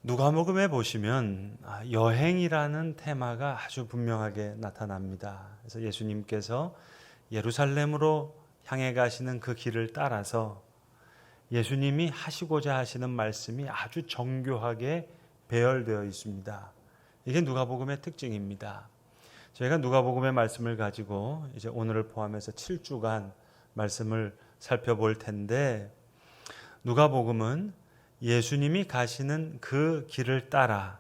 누가복음에 보시면 여행이라는 테마가 아주 분명하게 나타납니다. 그래서 예수님께서 예루살렘으로 향해 가시는 그 길을 따라서 예수님이 하시고자 하시는 말씀이 아주 정교하게 배열되어 있습니다. 이게 누가복음의 특징입니다. 저희가 누가복음의 말씀을 가지고 이제 오늘을 포함해서 7주간 말씀을 살펴볼 텐데, 누가복음은 예수님이 가시는 그 길을 따라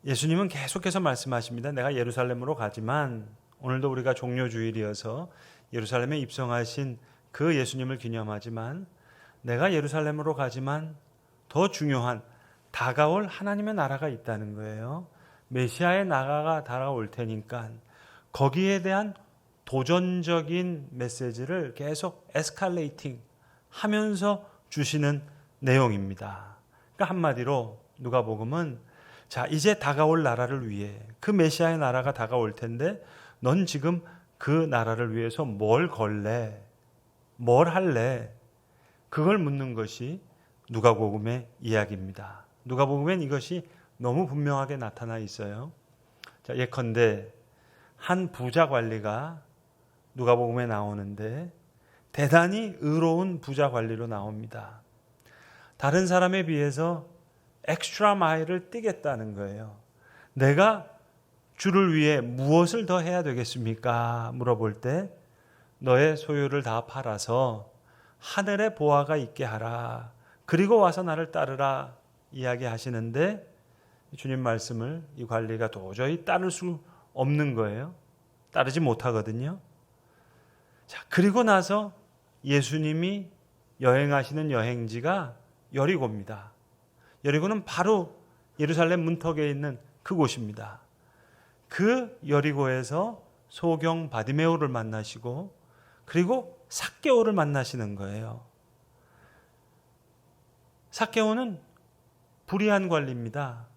예수님은 계속해서 말씀하십니다. 내가 예루살렘으로 가지만, 오늘도 우리가 종료주일이어서 예루살렘에 입성하신 그 예수님을 기념하지만, 내가 예루살렘으로 가지만 더 중요한 다가올 하나님의 나라가 있다는 거예요. 메시아의 나라가 다가올 테니까 거기에 대한 도전적인 메시지를 계속 에스컬레이팅 하면서 주시는 내용입니다. 그러니까 한마디로 누가복음은, 자, 이제 다가올 나라를 위해, 그 메시아의 나라가 다가올 텐데 넌 지금 그 나라를 위해서 뭘 걸래? 뭘 할래? 그걸 묻는 것이 누가복음의 이야기입니다. 누가복음엔 이것이 너무 분명하게 나타나 있어요. 자, 예컨대 한 부자 관리가 누가복음에 나오는데 대단히 의로운 부자 관리로 나옵니다. 다른 사람에 비해서 엑스트라 마일을 뛰겠다는 거예요. 내가 주를 위해 무엇을 더 해야 되겠습니까? 물어볼 때 너의 소유를 다 팔아서 하늘에 보화가 있게 하라. 그리고 와서 나를 따르라 이야기하시는데, 주님 말씀을 이 관리가 도저히 따를 수 없는 거예요. 따르지 못하거든요. 자, 그리고 나서 예수님이 여행하시는 여행지가 여리고입니다. 여리고는 바로 예루살렘 문턱에 있는 그곳입니다. 그 여리고에서 소경 바디메오를 만나시고, 그리고 삭개오를 만나시는 거예요. 삭개오는 불의한 관리입니다.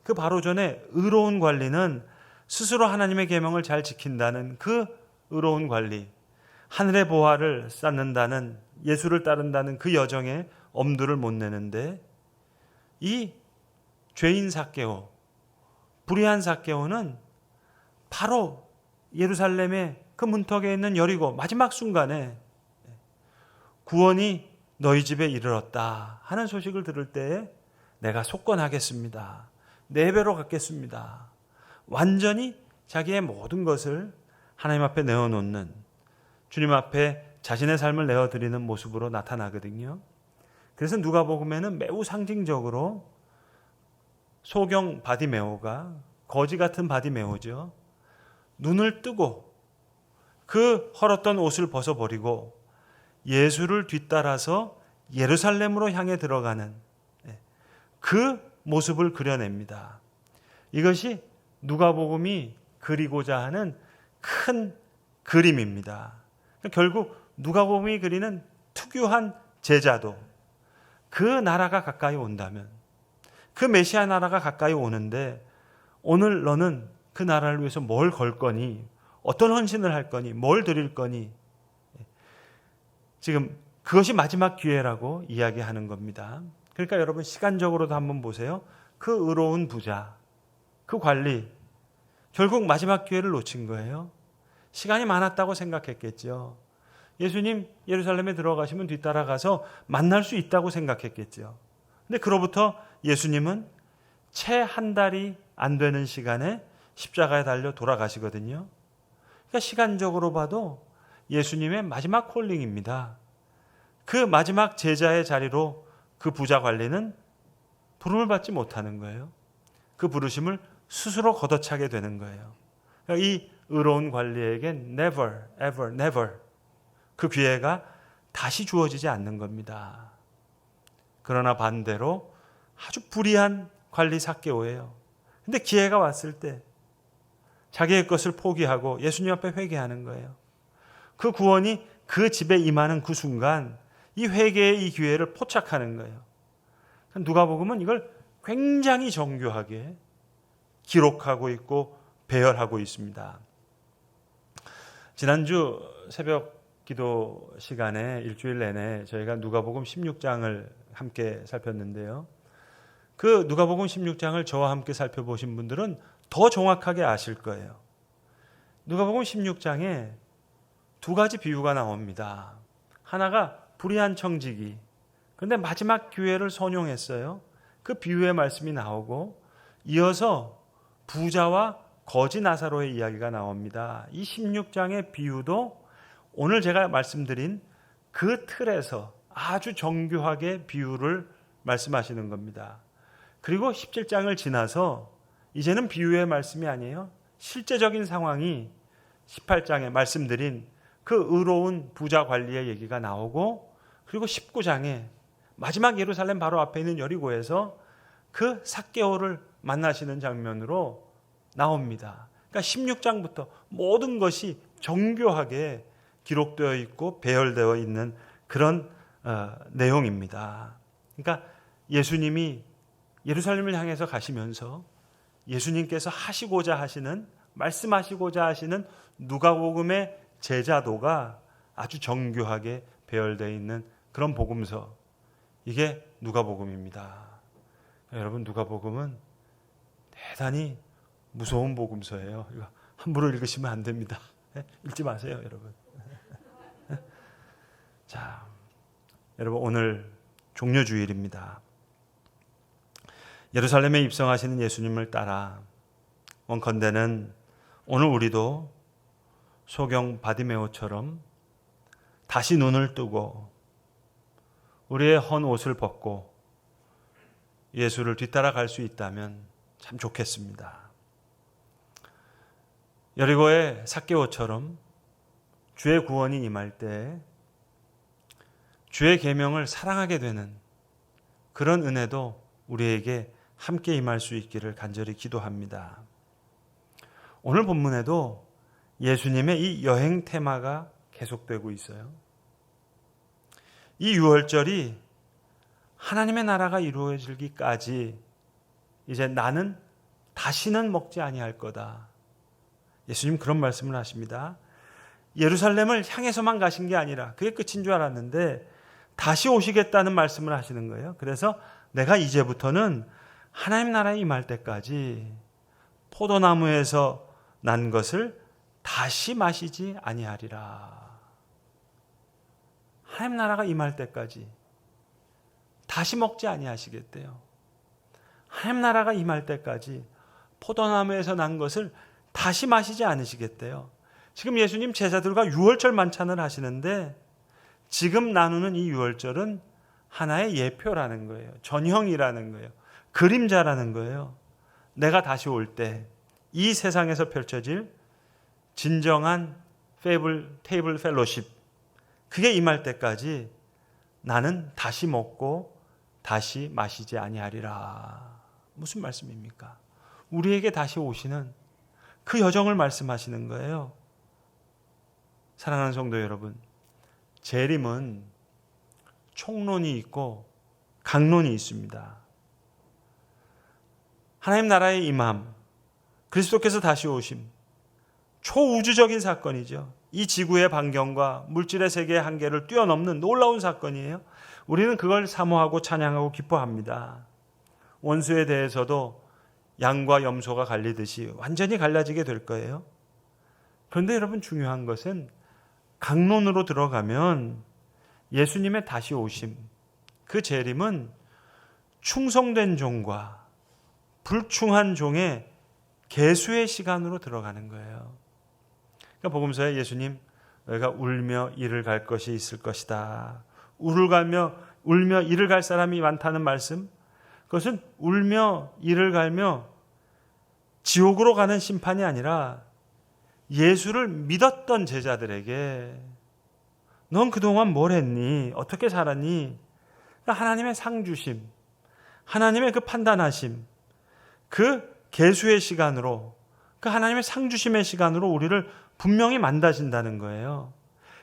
그 바로 전에 의로운 관리는 스스로 하나님의 계명을 잘 지킨다는 그 의로운 관리, 하늘의 보화를 쌓는다는, 예수를 따른다는 그 여정에 엄두를 못 내는데, 이 죄인 삭개오, 불의한 삭개오는 바로 예루살렘의 그 문턱에 있는 여리고 마지막 순간에 구원이 너희 집에 이르렀다 하는 소식을 들을 때에 내가 속건하겠습니다. 4배로 갚겠습니다. 완전히 자기의 모든 것을 하나님 앞에 내어놓는, 주님 앞에 자신의 삶을 내어드리는 모습으로 나타나거든요. 그래서 누가복음에는 매우 상징적으로 소경 바디메오가, 거지 같은 바디메오죠, 눈을 뜨고 그 헐었던 옷을 벗어버리고 예수를 뒤따라서 예루살렘으로 향해 들어가는 그 모습을 그려냅니다. 이것이 누가복음이 그리고자 하는 큰 그림입니다. 결국 누가복음이 그리는 특유한 제자도, 그 나라가 가까이 온다면, 그 메시아 나라가 가까이 오는데 오늘 너는 그 나라를 위해서 뭘 걸 거니? 어떤 헌신을 할 거니? 뭘 드릴 거니? 지금 그것이 마지막 기회라고 이야기하는 겁니다. 그러니까 여러분, 시간적으로도 한번 보세요. 그 의로운 부자, 그 관리, 결국 마지막 기회를 놓친 거예요. 시간이 많았다고 생각했겠죠. 예수님 예루살렘에 들어가시면 뒤따라가서 만날 수 있다고 생각했겠죠. 근데 그로부터 예수님은 채 한 달이 안 되는 시간에 십자가에 달려 돌아가시거든요. 그러니까 시간적으로 봐도 예수님의 마지막 콜링입니다. 그 마지막 제자의 자리로 그 부자 관리는 부름을 받지 못하는 거예요. 그 부르심을 스스로 걷어차게 되는 거예요. 그러니까 이 의로운 관리에겐 never, ever, never 그 기회가 다시 주어지지 않는 겁니다. 그러나 반대로 아주 불의한 관리 삭개오예요. 근데 기회가 왔을 때 자기의 것을 포기하고 예수님 앞에 회개하는 거예요. 그 구원이 그 집에 임하는 그 순간 이 회개의 이 기회를 포착하는 거예요. 누가복음은 이걸 굉장히 정교하게 기록하고 있고 배열하고 있습니다. 지난주 새벽 기도 시간에 일주일 내내 저희가 누가복음 16장을 함께 살폈는데요. 그 누가복음 16장을 저와 함께 살펴보신 분들은 더 정확하게 아실 거예요. 누가복음 16장에 두 가지 비유가 나옵니다. 하나가 불의한 청지기. 그런데 마지막 기회를 선용했어요. 그 비유의 말씀이 나오고 이어서 부자와 거지 나사로의 이야기가 나옵니다. 이 16장의 비유도 오늘 제가 말씀드린 그 틀에서 아주 정교하게 비유를 말씀하시는 겁니다. 그리고 17장을 지나서 이제는 비유의 말씀이 아니에요. 실제적인 상황이 18장에 말씀드린 그 의로운 부자 관리의 얘기가 나오고, 그리고 19장에 마지막 예루살렘 바로 앞에 있는 여리고에서 그 삭개오를 만나시는 장면으로 나옵니다. 그러니까 16장부터 모든 것이 정교하게 기록되어 있고 배열되어 있는 그런 내용입니다. 그러니까 예수님이 예루살렘을 향해서 가시면서 예수님께서 하시고자 하시는, 말씀하시고자 하시는 누가복음의 제자도가 아주 정교하게 배열되어 있는 그런 복음서, 이게 누가복음입니다. 여러분, 누가복음은 대단히 무서운 복음서예요. 이거 함부로 읽으시면 안 됩니다. 읽지 마세요, 여러분. 자, 여러분, 오늘 종려주일입니다. 예루살렘에 입성하시는 예수님을 따라 원컨대는 오늘 우리도 소경 바디메오처럼 다시 눈을 뜨고 우리의 헌 옷을 벗고 예수를 뒤따라 갈 수 있다면 참 좋겠습니다. 여리고의 삭개오처럼 주의 구원이 임할 때 주의 계명을 사랑하게 되는 그런 은혜도 우리에게 함께 임할 수 있기를 간절히 기도합니다. 오늘 본문에도 예수님의 이 여행 테마가 계속되고 있어요. 이 유월절이 하나님의 나라가 이루어지기까지 이제 나는 다시는 먹지 아니할 거다. 예수님 그런 말씀을 하십니다. 예루살렘을 향해서만 가신 게 아니라 그게 끝인 줄 알았는데 다시 오시겠다는 말씀을 하시는 거예요. 그래서 내가 이제부터는 하나님 나라에 임할 때까지 포도나무에서 난 것을 다시 마시지 아니하리라. 하나님 나라가 임할 때까지 다시 먹지 아니하시겠대요. 하나님 나라가 임할 때까지 포도나무에서 난 것을 다시 마시지 않으시겠대요. 지금 예수님 제자들과 유월절 만찬을 하시는데 지금 나누는 이 유월절은 하나의 예표라는 거예요. 전형이라는 거예요. 그림자라는 거예요. 내가 다시 올 때 이 세상에서 펼쳐질 진정한 테이블 펠로십, 그게 임할 때까지 나는 다시 먹고 다시 마시지 아니하리라. 무슨 말씀입니까? 우리에게 다시 오시는 그 여정을 말씀하시는 거예요. 사랑하는 성도 여러분, 재림은 총론이 있고 강론이 있습니다. 하나님 나라의 임함, 그리스도께서 다시 오심, 초우주적인 사건이죠. 이 지구의 반경과 물질의 세계의 한계를 뛰어넘는 놀라운 사건이에요. 우리는 그걸 사모하고 찬양하고 기뻐합니다. 원수에 대해서도 양과 염소가 갈리듯이 완전히 갈라지게 될 거예요. 그런데 여러분, 중요한 것은 강론으로 들어가면 예수님의 다시 오심, 그 재림은 충성된 종과 불충한 종의 계수의 시간으로 들어가는 거예요. 그러니까 복음서에 예수님, 너희가 울며 이를 갈 것이 있을 것이다, 울며 이를 갈 사람이 많다는 말씀, 그것은 울며 이를 갈며 지옥으로 가는 심판이 아니라 예수를 믿었던 제자들에게 넌 그동안 뭘 했니? 어떻게 살았니? 하나님의 상주심, 하나님의 그 판단하심, 그 계수의 시간으로, 그 하나님의 상주심의 시간으로 우리를 분명히 만나신다는 거예요.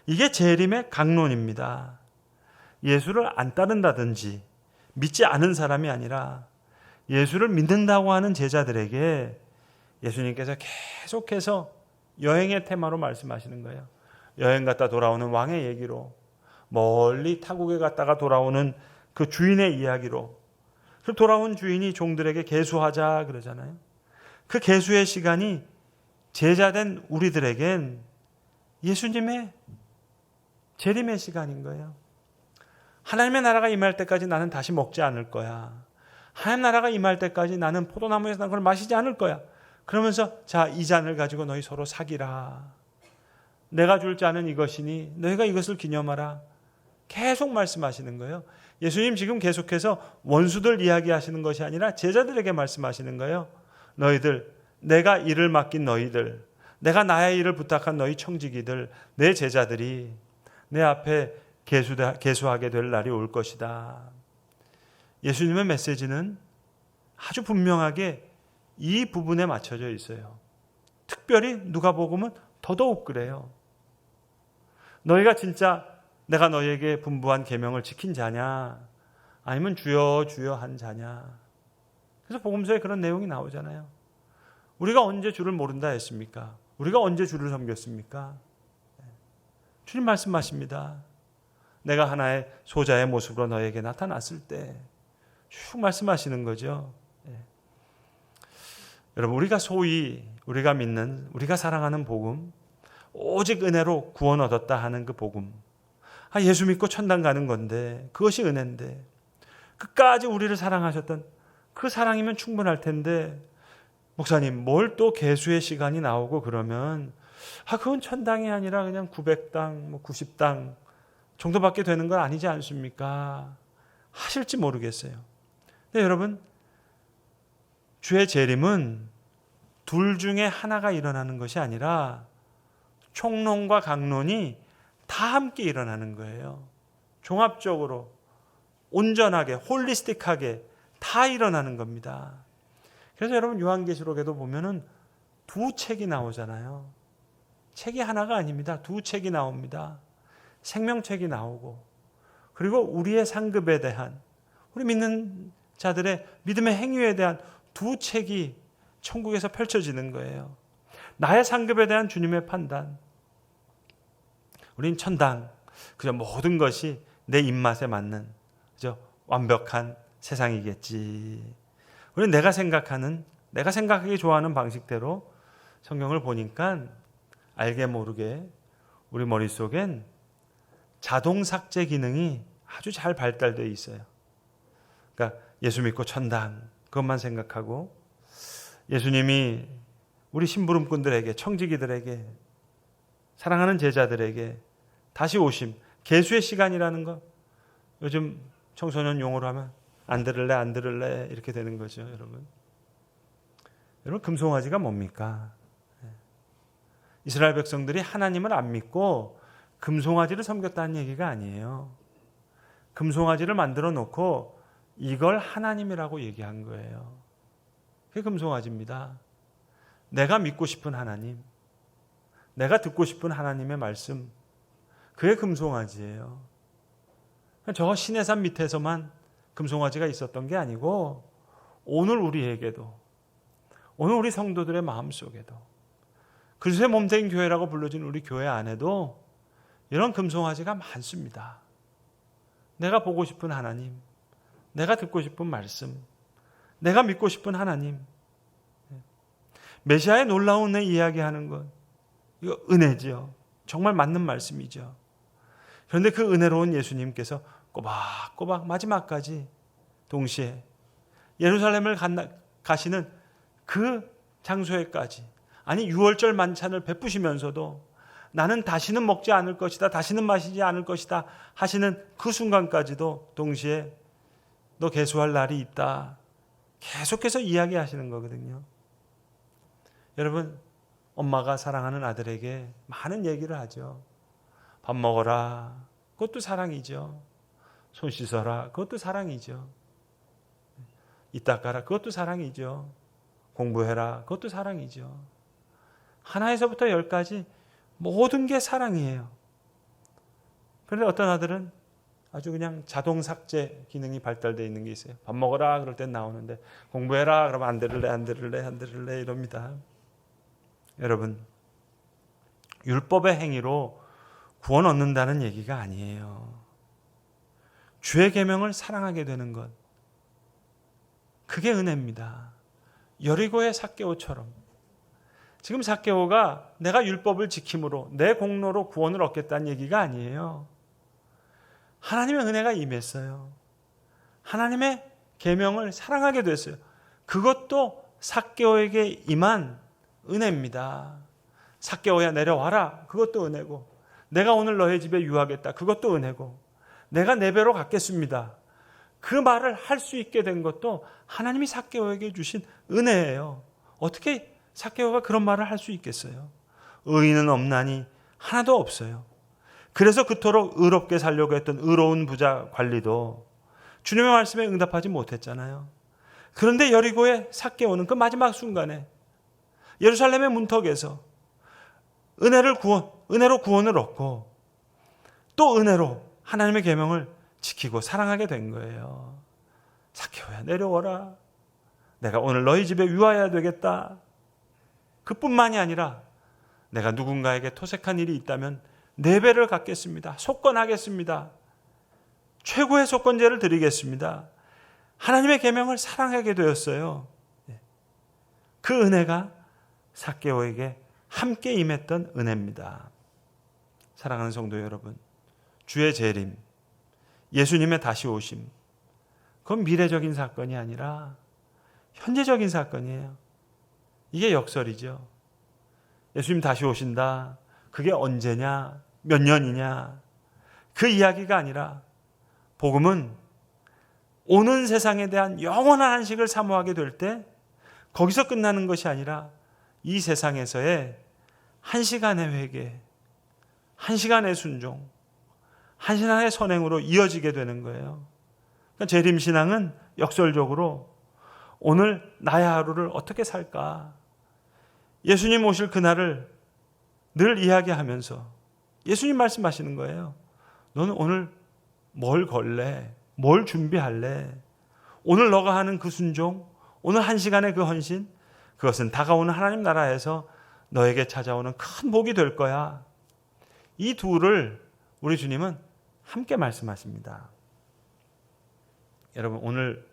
이게 재림의 강론입니다. 예수를 안 따른다든지 믿지 않은 사람이 아니라 예수를 믿는다고 하는 제자들에게 예수님께서 계속해서 여행의 테마로 말씀하시는 거예요. 여행 갔다 돌아오는 왕의 얘기로, 멀리 타국에 갔다가 돌아오는 그 주인의 이야기로, 그럼 돌아온 주인이 종들에게 계수하자 그러잖아요. 그 계수의 시간이 제자된 우리들에겐 예수님의 재림의 시간인 거예요. 하나님의 나라가 임할 때까지 나는 다시 먹지 않을 거야. 하나님 나라가 임할 때까지 나는 포도나무에서 난 걸 마시지 않을 거야. 그러면서 자, 이 잔을 가지고 너희 서로 사귀라. 내가 줄 잔은 이것이니 너희가 이것을 기념하라. 계속 말씀하시는 거예요. 예수님 지금 계속해서 원수들 이야기하시는 것이 아니라 제자들에게 말씀하시는 거예요. 너희들, 내가 일을 맡긴 너희들, 내가 나의 일을 부탁한 너희 청지기들, 내 제자들이 내 앞에 계수하게 될 날이 올 것이다. 예수님의 메시지는 아주 분명하게 이 부분에 맞춰져 있어요. 특별히 누가복음은 더더욱 그래요. 너희가 진짜 내가 너희에게 분부한 계명을 지킨 자냐, 아니면 주여 주여 한 자냐. 그래서 복음서에 그런 내용이 나오잖아요. 우리가 언제 주를 모른다 했습니까? 우리가 언제 주를 섬겼습니까? 주님 말씀하십니다. 내가 하나의 소자의 모습으로 너에게 나타났을 때 쭉 말씀하시는 거죠. 여러분, 우리가 소위 우리가 믿는, 우리가 사랑하는 복음, 오직 은혜로 구원 얻었다 하는 그 복음, 예수 믿고 천당 가는 건데, 그것이 은혜인데, 끝까지 우리를 사랑하셨던 그 사랑이면 충분할 텐데, 목사님 뭘 또 계수의 시간이 나오고 그러면 그건 천당이 아니라 그냥 900당, 90당 정도밖에 되는 건 아니지 않습니까? 하실지 모르겠어요. 근데 여러분, 주의 재림은 둘 중에 하나가 일어나는 것이 아니라 총론과 강론이 다 함께 일어나는 거예요. 종합적으로, 온전하게, 홀리스틱하게 다 일어나는 겁니다. 그래서 여러분, 요한계시록에도 보면은 두 책이 나오잖아요. 책이 하나가 아닙니다. 두 책이 나옵니다. 생명책이 나오고, 그리고 우리의 상급에 대한, 우리 믿는 자들의 믿음의 행위에 대한 두 책이 천국에서 펼쳐지는 거예요. 나의 상급에 대한 주님의 판단. 우린 천당, 그저 모든 것이 내 입맛에 맞는 그저 완벽한 세상이겠지. 우리는 내가 생각하기 좋아하는 방식대로 성경을 보니까 알게 모르게 우리 머릿속엔 자동 삭제 기능이 아주 잘 발달되어 있어요. 그러니까 예수 믿고 천당, 그것만 생각하고, 예수님이 우리 심부름꾼들에게, 청지기들에게, 사랑하는 제자들에게 다시 오심, 계수의 시간이라는 거, 요즘 청소년 용어로 하면 안 들을래 이렇게 되는 거죠. 여러분, 금송아지가 뭡니까? 이스라엘 백성들이 하나님을 안 믿고 금송아지를 섬겼다는 얘기가 아니에요. 금송아지를 만들어 놓고 이걸 하나님이라고 얘기한 거예요. 그게 금송아지입니다. 내가 믿고 싶은 하나님, 내가 듣고 싶은 하나님의 말씀, 그게 금송아지예요. 저 시내산 밑에서만 금송아지가 있었던 게 아니고, 오늘 우리에게도, 오늘 우리 성도들의 마음속에도, 그리스도의 몸된 교회라고 불러진 우리 교회 안에도 이런 금송아지가 많습니다. 내가 보고 싶은 하나님, 내가 듣고 싶은 말씀, 내가 믿고 싶은 하나님. 메시아의 놀라운 은혜 이야기하는 것, 이거 은혜죠. 정말 맞는 말씀이죠. 그런데 그 은혜로운 예수님께서 꼬박꼬박 마지막까지 동시에 예루살렘을 가시는 그 장소에까지, 아니 6월절 만찬을 베푸시면서도 나는 다시는 먹지 않을 것이다, 다시는 마시지 않을 것이다 하시는 그 순간까지도 동시에 너 계수할 날이 있다, 계속해서 이야기하시는 거거든요. 여러분, 엄마가 사랑하는 아들에게 많은 얘기를 하죠. 밥 먹어라, 그것도 사랑이죠. 손 씻어라, 그것도 사랑이죠. 이 닦아라, 그것도 사랑이죠. 공부해라, 그것도 사랑이죠. 하나에서부터 10까지 모든 게 사랑이에요. 그런데 어떤 아들은 아주 그냥 자동 삭제 기능이 발달되어 있는 게 있어요. 밥 먹어라 그럴 땐 나오는데, 공부해라 그러면 안 들을래 이럽니다. 여러분, 율법의 행위로 구원 얻는다는 얘기가 아니에요. 주의 계명을 사랑하게 되는 것, 그게 은혜입니다. 여리고의 삭개오처럼. 지금 삭개오가 내가 율법을 지킴으로 내 공로로 구원을 얻겠다는 얘기가 아니에요. 하나님의 은혜가 임했어요. 하나님의 계명을 사랑하게 됐어요. 그것도 삭개오에게 임한 은혜입니다. 삭개오야 내려와라. 그것도 은혜고, 내가 오늘 너의 집에 유하겠다. 그것도 은혜고, 내가 내 배로 갖겠습니다. 그 말을 할 수 있게 된 것도 하나님이 삭개오에게 주신 은혜예요. 어떻게 삭개오가 그런 말을 할 수 있겠어요? 의인은 없나니 하나도 없어요. 그래서 그토록 의롭게 살려고 했던 의로운 부자 관리도 주님의 말씀에 응답하지 못했잖아요. 그런데 여리고의 삭개오는 그 마지막 순간에 예루살렘의 문턱에서 은혜로 구원을 얻고 또 은혜로 하나님의 계명을 지키고 사랑하게 된 거예요. 삭개오야 내려와라. 내가 오늘 너희 집에 유하여야 되겠다. 그뿐만이 아니라 내가 누군가에게 토색한 일이 있다면 네 배를 갚겠습니다. 속건하겠습니다. 최고의 속건제를 드리겠습니다. 하나님의 계명을 사랑하게 되었어요. 그 은혜가 삭개오에게 함께 임했던 은혜입니다. 사랑하는 성도 여러분, 주의 재림, 예수님의 다시 오심, 그건 미래적인 사건이 아니라 현재적인 사건이에요. 이게 역설이죠. 예수님 다시 오신다. 그게 언제냐, 몇 년이냐, 그 이야기가 아니라 복음은 오는 세상에 대한 영원한 안식을 사모하게 될 때 거기서 끝나는 것이 아니라 이 세상에서의 한 시간의 회개, 한 시간의 순종, 한 시간의 선행으로 이어지게 되는 거예요. 그러니까 재림신앙은 역설적으로 오늘 나의 하루를 어떻게 살까? 예수님 오실 그날을 늘 이야기하면서 예수님 말씀하시는 거예요. 너는 오늘 뭘 걸래? 뭘 준비할래? 오늘 너가 하는 그 순종, 오늘 한 시간의 그 헌신, 그것은 다가오는 하나님 나라에서 너에게 찾아오는 큰 복이 될 거야. 이 둘을 우리 주님은 함께 말씀하십니다. 여러분, 오늘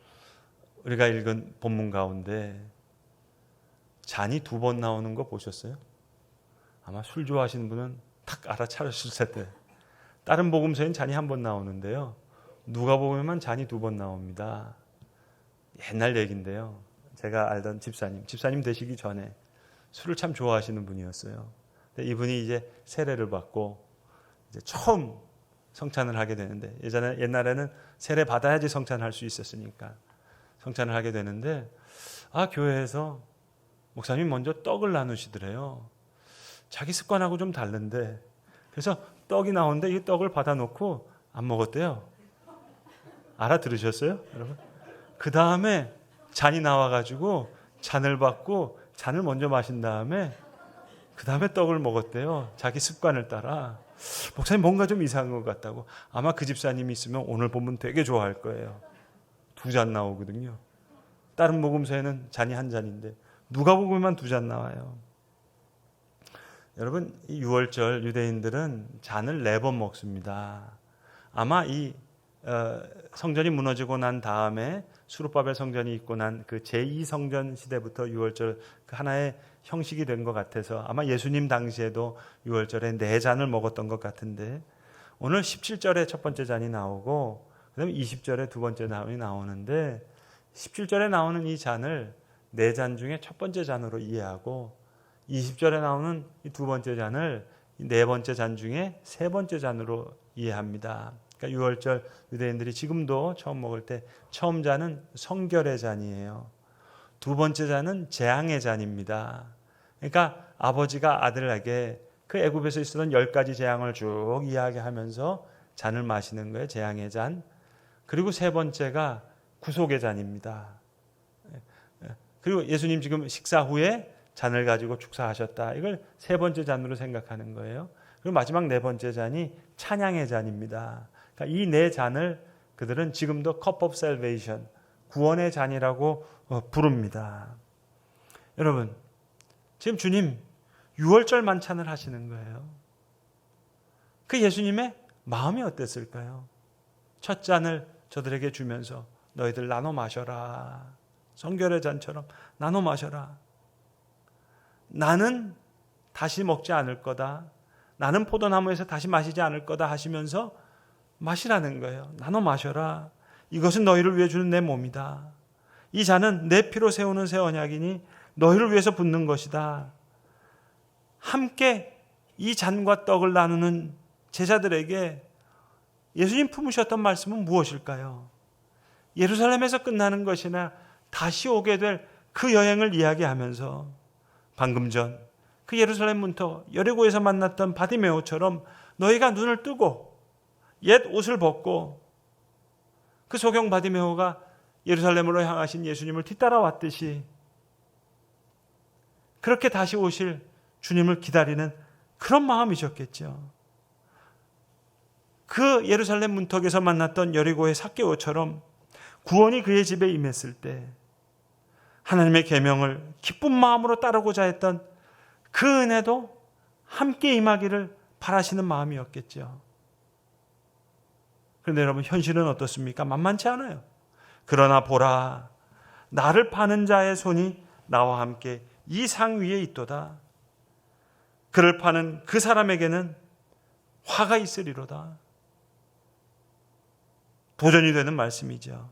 우리가 읽은 본문 가운데 잔이 2번 나오는 거 보셨어요? 아마 술 좋아하시는 분은 딱 알아차렸을 텐데, 다른 복음서엔 잔이 1번 나오는데요, 누가복음에만 잔이 2번 나옵니다. 옛날 얘기인데요, 제가 알던 집사님 되시기 전에 술을 참 좋아하시는 분이었어요. 근데 이분이 이제 세례를 받고 이제 처음 성찬을 하게 되는데, 옛날에는 세례 받아야지 성찬할 수 있었으니까 성찬을 하게 되는데, 교회에서 목사님이 먼저 떡을 나누시더래요. 자기 습관하고 좀 다른데, 그래서 떡이 나오는데 이 떡을 받아놓고 안 먹었대요. 알아들으셨어요, 여러분? 그 다음에 잔이 나와가지고 잔을 받고 잔을 먼저 마신 다음에 그 다음에 떡을 먹었대요. 자기 습관을 따라. 목사님 뭔가 좀 이상한 것 같다고. 아마 그 집사님이 있으면 오늘 본문 되게 좋아할 거예요. 2잔 나오거든요. 다른 복음서에는 잔이 1잔인데 누가복음에만 2잔 나와요. 여러분, 이 유월절 유대인들은 잔을 4번 먹습니다. 아마 이 성전이 무너지고 난 다음에 수르바벨 성전이 있고 난 그 제2성전 시대부터 유월절 그 하나의 형식이 된 것 같아서 아마 예수님 당시에도 유월절에 4잔을 먹었던 것 같은데, 오늘 17절에 첫 번째 잔이 나오고 그다음에 20절에 두 번째 잔이 나오는데, 17절에 나오는 이 잔을 4잔 중에 첫 번째 잔으로 이해하고 20절에 나오는 이 두 번째 잔을 4번째 잔 중에 3번째 잔으로 이해합니다. 그러니까 유월절 유대인들이 지금도 처음 먹을 때 처음 잔은 성결의 잔이에요. 2번째 잔은 재앙의 잔입니다. 그러니까 아버지가 아들에게 그 애굽에서 있었던 10가지 재앙을 쭉 이야기하면서 잔을 마시는 거예요. 재앙의 잔. 그리고 3번째가 구속의 잔입니다. 그리고 예수님 지금 식사 후에 잔을 가지고 축사하셨다. 이걸 3번째 잔으로 생각하는 거예요. 그리고 마지막 4번째 잔이 찬양의 잔입니다. 그러니까 이 4잔을 그들은 지금도 cup of salvation, 구원의 잔이라고 부릅니다. 여러분, 지금 주님 6월절 만찬을 하시는 거예요. 그 예수님의 마음이 어땠을까요? 첫 잔을 저들에게 주면서 너희들 나눠 마셔라. 성결의 잔처럼 나눠 마셔라. 나는 다시 먹지 않을 거다. 나는 포도나무에서 다시 마시지 않을 거다 하시면서 마시라는 거예요. 나눠 마셔라. 이것은 너희를 위해 주는 내 몸이다. 이 잔은 내 피로 세우는 새 언약이니 너희를 위해서 붓는 것이다. 함께 이 잔과 떡을 나누는 제자들에게 예수님 품으셨던 말씀은 무엇일까요? 예루살렘에서 끝나는 것이나 다시 오게 될 그 여행을 이야기하면서 방금 전 그 예루살렘 문터 여리고에서 만났던 바디메오처럼 너희가 눈을 뜨고 옛 옷을 벗고 그 소경 바디메오가 예루살렘으로 향하신 예수님을 뒤따라왔듯이 그렇게 다시 오실 주님을 기다리는 그런 마음이셨겠죠. 그 예루살렘 문턱에서 만났던 여리고의 삭개오처럼 구원이 그의 집에 임했을 때 하나님의 계명을 기쁜 마음으로 따르고자 했던 그 은혜도 함께 임하기를 바라시는 마음이었겠죠. 그런데 여러분, 현실은 어떻습니까? 만만치 않아요. 그러나 보라, 나를 파는 자의 손이 나와 함께 이 상 위에 있도다. 그를 파는 그 사람에게는 화가 있으리로다. 도전이 되는 말씀이죠.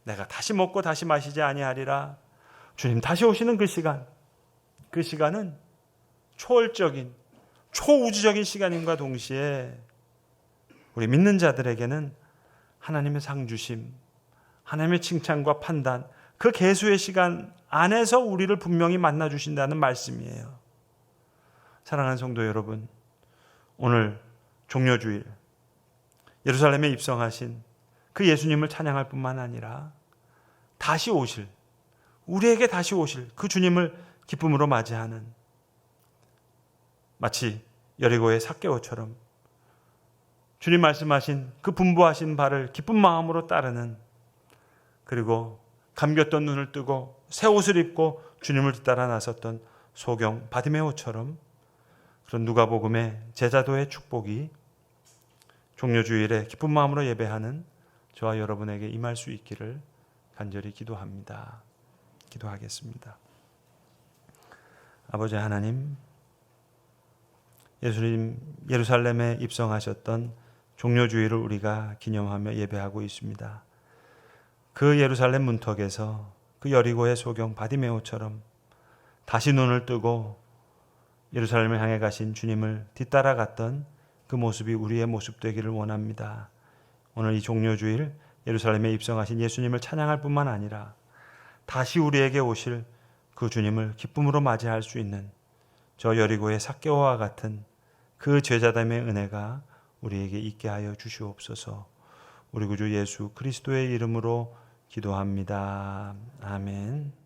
내가 다시 먹고 다시 마시지 아니하리라. 주님 다시 오시는 그 시간, 그 시간은 초월적인, 초우주적인 시간임과 동시에 우리 믿는 자들에게는 하나님의 상 주심, 하나님의 칭찬과 판단, 그 계수의 시간 안에서 우리를 분명히 만나 주신다는 말씀이에요. 사랑하는 성도 여러분, 오늘 종려주일 예루살렘에 입성하신 그 예수님을 찬양할 뿐만 아니라 다시 오실, 우리에게 다시 오실 그 주님을 기쁨으로 맞이하는, 마치 여리고의 삭개오처럼 주님 말씀하신 그 분부하신 바를 기쁜 마음으로 따르는, 그리고 감겼던 눈을 뜨고 새 옷을 입고 주님을 뒤따라 나섰던 소경 바디메오처럼 그런 누가복음의 제자도의 축복이 종려주일에 기쁜 마음으로 예배하는 저와 여러분에게 임할 수 있기를 간절히 기도합니다. 기도하겠습니다. 아버지 하나님, 예수님 예루살렘에 입성하셨던 종려주일을 우리가 기념하며 예배하고 있습니다. 그 예루살렘 문턱에서 그 여리고의 소경 바디메오처럼 다시 눈을 뜨고 예루살렘을 향해 가신 주님을 뒤따라갔던 그 모습이 우리의 모습 되기를 원합니다. 오늘 이 종려주일 예루살렘에 입성하신 예수님을 찬양할 뿐만 아니라 다시 우리에게 오실 그 주님을 기쁨으로 맞이할 수 있는 저 여리고의 삭개오와 같은 그 제자됨의 은혜가 우리에게 있게 하여 주시옵소서. 우리 구주 예수 그리스도의 이름으로 기도합니다. 아멘.